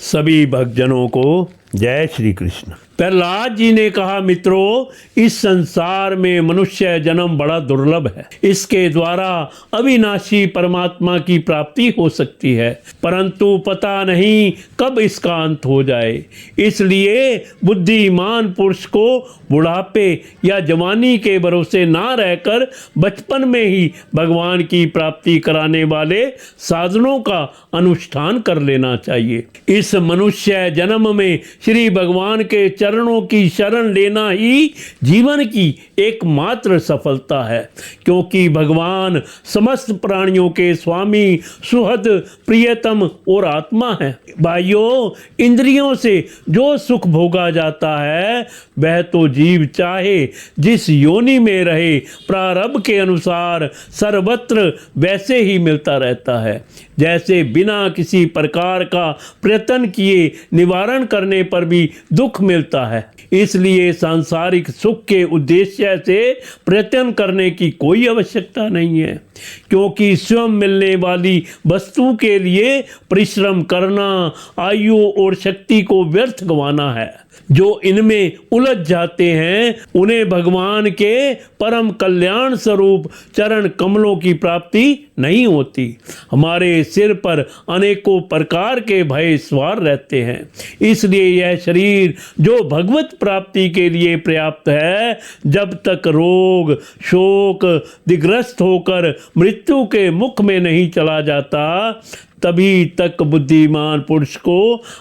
सभी भक्तजनों को जय श्री कृष्ण। प्रहलाद जी ने कहा, मित्रों, इस संसार में मनुष्य जन्म बड़ा दुर्लभ है। इसके द्वारा अविनाशी परमात्मा की प्राप्ति हो सकती है, परंतु पता नहीं कब इसका अंत हो जाए। इसलिए बुद्धिमान पुरुष को बुढ़ापे या जवानी के भरोसे ना रहकर बचपन में ही भगवान की प्राप्ति कराने वाले साधनों का अनुष्ठान कर लेना चाहिए। इस मनुष्य जन्म में श्री भगवान के चरणों की शरण लेना ही जीवन की एकमात्र सफलता है, क्योंकि भगवान समस्त प्राणियों के स्वामी, सुहृद, प्रियतम और आत्मा है। भाइयों, इंद्रियों से जो सुख भोगा जाता है वह तो जीव चाहे जिस योनि में रहे प्रारब्ध के अनुसार सर्वत्र वैसे ही मिलता रहता है, जैसे बिना किसी प्रकार का प्रयत्न किए निवारण करने पर भी दुख मिलता है। इसलिए सांसारिक सुख के उद्देश्य से प्रयत्न करने की कोई आवश्यकता नहीं है, क्योंकि स्वयं मिलने वाली वस्तु के लिए परिश्रम करना आयु और शक्ति को व्यर्थ गंवाना है। जो इनमें उलझ जाते हैं उन्हें भगवान के परम कल्याण स्वरूप चरण कमलों की प्राप्ति नहीं होती। हमारे सिर पर अनेकों प्रकार के भय सवार रहते हैं, इसलिए यह शरीर जो भगवत प्राप्ति के लिए पर्याप्त है, जब तक रोग शोक दिग्रस्त होकर मृत्यु के मुख में नहीं चला जाता, तभी तक बुद्धिमान पुरुष को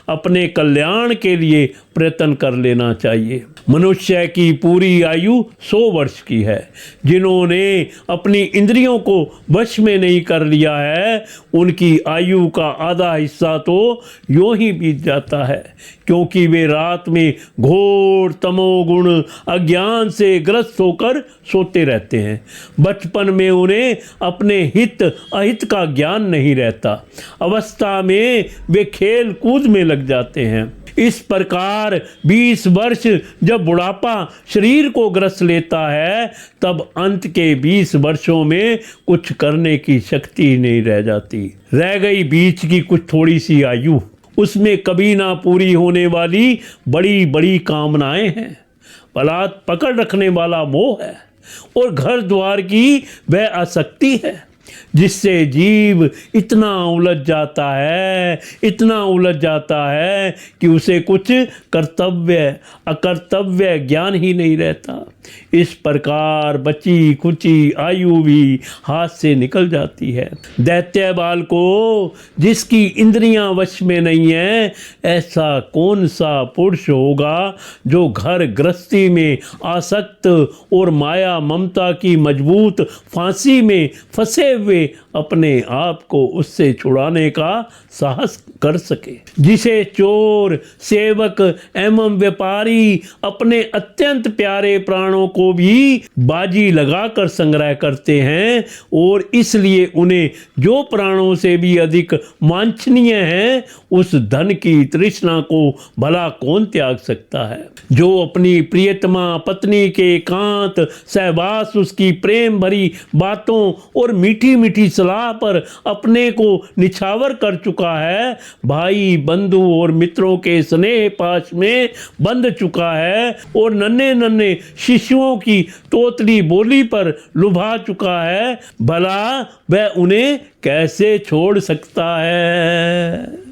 अपने कल्याण के लिए प्रयत्न कर लेना चाहिए। मनुष्य की पूरी आयु 100 वर्ष की है। जिन्होंने अपनी इंद्रियों को वश में नहीं कर लिया है, उनकी आयु का आधा हिस्सा तो यूं ही बीत जाता है, क्योंकि वे रात में घोर तमोगुण अज्ञान से ग्रस्त होकर सोते रहते हैं। बचपन में उन्हें अपने हित अहित का ज्ञान नहीं रहता। अवस्था में वे खेल कूद में लग जाते हैं। इस प्रकार 20 वर्ष जब बुढ़ापा शरीर को ग्रस लेता है, तब अंत के 20 वर्षों में कुछ करने की शक्ति नहीं रह जाती। रह गई बीच की कुछ थोड़ी सी आयु, उसमें कभी ना पूरी होने वाली बड़ी बड़ी कामनाएं हैं, बलात् पकड़ रखने वाला मोह है और घर द्वार की वह आसक्ति है, जिससे जीव इतना उलझ जाता है कि उसे कुछ कर्तव्य अकर्तव्य ज्ञान ही नहीं रहता। इस प्रकार बची खुची आयु भी हाथ से निकल जाती है। दैत्य बाल को जिसकी इंद्रियां वश में नहीं है, ऐसा कौन सा पुरुष होगा जो घर गृहस्थी में आसक्त और माया ममता की मजबूत फांसी में फंसे हुए अपने आप को उससे छुड़ाने का साहस कर सके। जिसे चोर, सेवक एवं व्यापारी अपने अत्यंत प्यारे प्राणों को भी बाजी लगाकर संग्रह करते हैं, और इसलिए उन्हें जो प्राणों से भी अधिक वांछनीय है, उस धन की तृष्णा को भला कौन त्याग सकता है। जो अपनी प्रियतमा पत्नी के एकांत सहवास, उसकी प्रेम भरी बातों और मीठी मीठी सलाह पर अपने को निछावर कर चुका है, भाई बंधु और मित्रों के स्नेह पाश में बंध चुका है, और नन्हे नन्हे शिशुओं की तोतली बोली पर लुभा चुका है, भला वह उन्हें कैसे छोड़ सकता है।